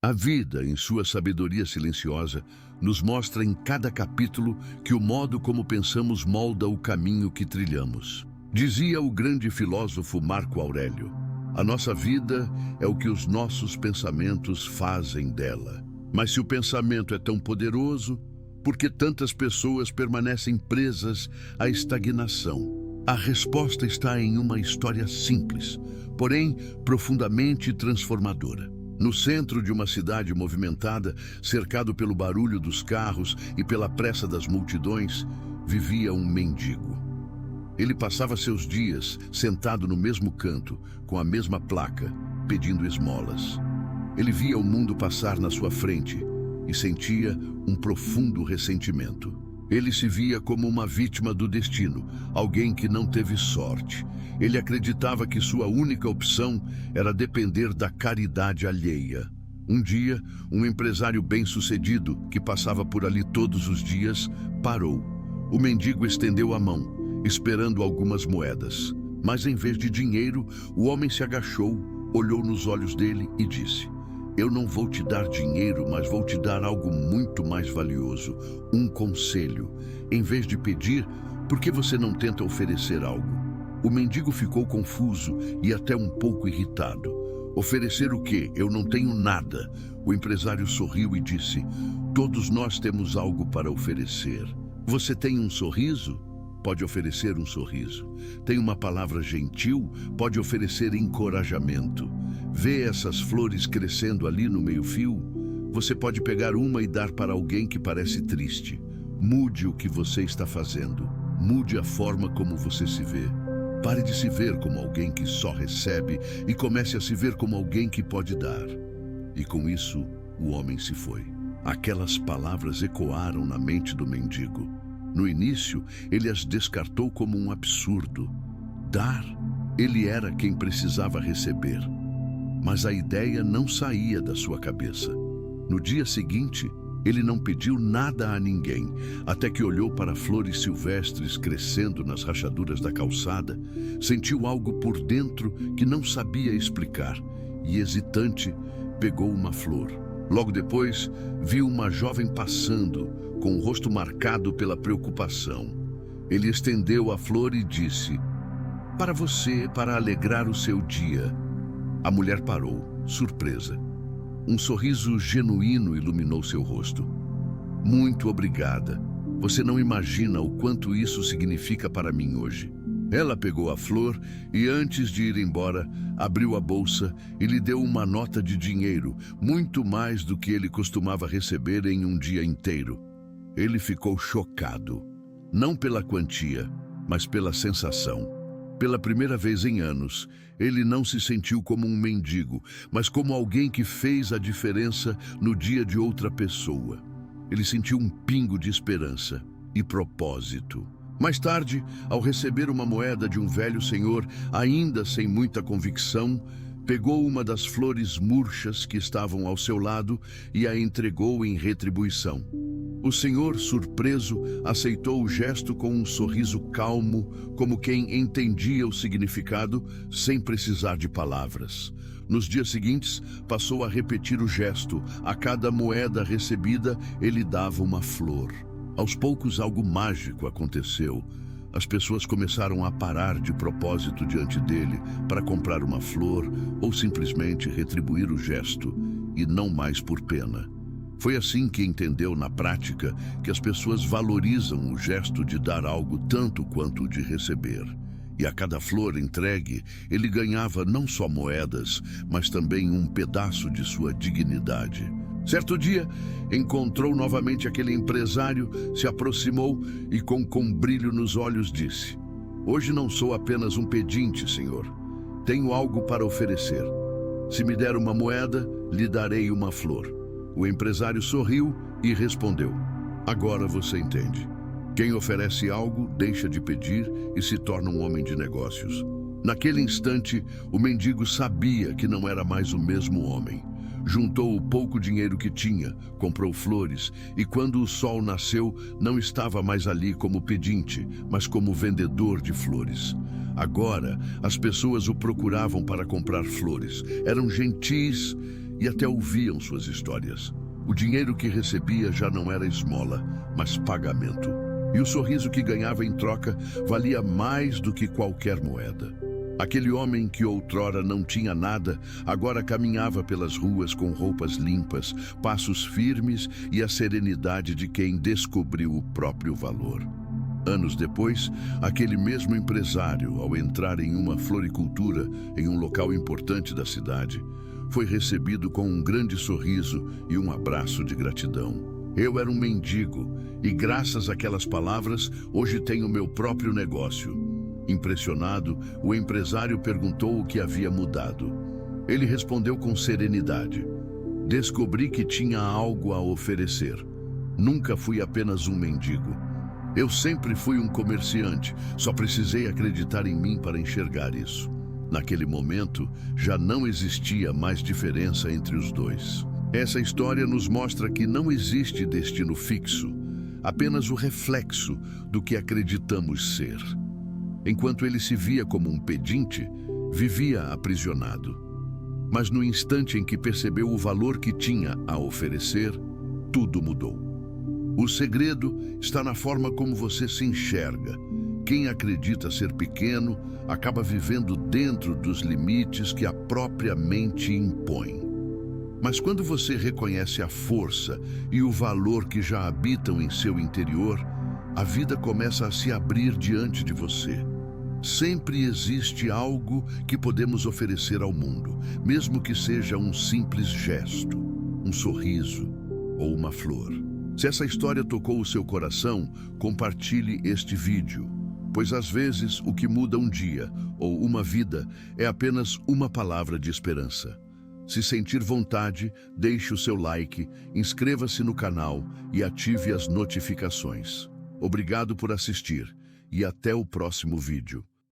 A vida, em sua sabedoria silenciosa, nos mostra em cada capítulo que o modo como pensamos molda o caminho que trilhamos. Dizia o grande filósofo Marco Aurélio: a nossa vida é o que os nossos pensamentos fazem dela. Mas se o pensamento é tão poderoso, por que tantas pessoas permanecem presas à estagnação? A resposta está em uma história simples, porém profundamente transformadora. No centro de uma cidade movimentada, cercado pelo barulho dos carros e pela pressa das multidões, vivia um mendigo. Ele passava seus dias sentado no mesmo canto, com a mesma placa, pedindo esmolas. Ele via o mundo passar na sua frente e sentia um profundo ressentimento. Ele se via como uma vítima do destino, alguém que não teve sorte. Ele acreditava que sua única opção era depender da caridade alheia. Um dia, um empresário bem-sucedido, que passava por ali todos os dias, parou. O mendigo estendeu a mão, esperando algumas moedas. Mas em vez de dinheiro, o homem se agachou, olhou nos olhos dele e disse: eu não vou te dar dinheiro, mas vou te dar algo muito mais valioso, um conselho. Em vez de pedir, por que você não tenta oferecer algo? O mendigo ficou confuso e até um pouco irritado. Oferecer o quê? Eu não tenho nada. O empresário sorriu e disse: todos nós temos algo para oferecer. Você tem um sorriso? Pode oferecer um sorriso. Tem uma palavra gentil? Pode oferecer encorajamento. Vê essas flores crescendo ali no meio-fio? Você pode pegar uma e dar para alguém que parece triste. Mude o que você está fazendo. Mude a forma como você se vê. Pare de se ver como alguém que só recebe e comece a se ver como alguém que pode dar. E com isso, o homem se foi. Aquelas palavras ecoaram na mente do mendigo. No início, ele as descartou como um absurdo. Dar, ele era quem precisava receber. Mas a ideia não saía da sua cabeça. No dia seguinte, ele não pediu nada a ninguém, até que olhou para flores silvestres crescendo nas rachaduras da calçada, sentiu algo por dentro que não sabia explicar e, hesitante, pegou uma flor. Logo depois, viu uma jovem passando, com o rosto marcado pela preocupação. Ele estendeu a flor e disse: para você, para alegrar o seu dia. A mulher parou, surpresa. Um sorriso genuíno iluminou seu rosto. Muito obrigada. Você não imagina o quanto isso significa para mim hoje. Ela pegou a flor e, antes de ir embora, abriu a bolsa e lhe deu uma nota de dinheiro, muito mais do que ele costumava receber em um dia inteiro. Ele ficou chocado, não pela quantia, mas pela sensação. Pela primeira vez em anos, ele não se sentiu como um mendigo, mas como alguém que fez a diferença no dia de outra pessoa. Ele sentiu um pingo de esperança e propósito. Mais tarde, ao receber uma moeda de um velho senhor, ainda sem muita convicção, pegou uma das flores murchas que estavam ao seu lado e a entregou em retribuição. O senhor, surpreso, aceitou o gesto com um sorriso calmo, como quem entendia o significado sem precisar de palavras. Nos dias seguintes, passou a repetir o gesto. A cada moeda recebida, ele dava uma flor. Aos poucos, algo mágico aconteceu. As pessoas começaram a parar de propósito diante dele para comprar uma flor ou simplesmente retribuir o gesto, e não mais por pena. Foi assim que entendeu na prática que as pessoas valorizam o gesto de dar algo tanto quanto o de receber. E a cada flor entregue, ele ganhava não só moedas, mas também um pedaço de sua dignidade. Certo dia, encontrou novamente aquele empresário, se aproximou e com brilho nos olhos disse: hoje não sou apenas um pedinte, senhor. Tenho algo para oferecer. Se me der uma moeda, lhe darei uma flor. O empresário sorriu e respondeu: agora você entende. Quem oferece algo deixa de pedir e se torna um homem de negócios. Naquele instante, o mendigo sabia que não era mais o mesmo homem. Juntou o pouco dinheiro que tinha, comprou flores e, quando o sol nasceu, não estava mais ali como pedinte, mas como vendedor de flores. Agora, as pessoas o procuravam para comprar flores. Eram gentis, e até ouviam suas histórias. O dinheiro que recebia já não era esmola, mas pagamento. E o sorriso que ganhava em troca valia mais do que qualquer moeda. Aquele homem que outrora não tinha nada, agora caminhava pelas ruas com roupas limpas, passos firmes e a serenidade de quem descobriu o próprio valor. Anos depois, aquele mesmo empresário, ao entrar em uma floricultura em um local importante da cidade, foi recebido com um grande sorriso e um abraço de gratidão. Eu era um mendigo e, graças àquelas palavras, hoje tenho meu próprio negócio. Impressionado, o empresário perguntou o que havia mudado. Ele respondeu com serenidade: descobri que tinha algo a oferecer. Nunca fui apenas um mendigo. Eu sempre fui um comerciante, só precisei acreditar em mim para enxergar isso. Naquele momento, já não existia mais diferença entre os dois. Essa história nos mostra que não existe destino fixo, apenas o reflexo do que acreditamos ser. Enquanto ele se via como um pedinte, vivia aprisionado. Mas no instante em que percebeu o valor que tinha a oferecer, tudo mudou. O segredo está na forma como você se enxerga. Quem acredita ser pequeno acaba vivendo dentro dos limites que a própria mente impõe. Mas quando você reconhece a força e o valor que já habitam em seu interior, a vida começa a se abrir diante de você. Sempre existe algo que podemos oferecer ao mundo, mesmo que seja um simples gesto, um sorriso ou uma flor. Se essa história tocou o seu coração, compartilhe este vídeo, pois às vezes o que muda um dia ou uma vida é apenas uma palavra de esperança. Se sentir vontade, deixe o seu like, inscreva-se no canal e ative as notificações. Obrigado por assistir e até o próximo vídeo.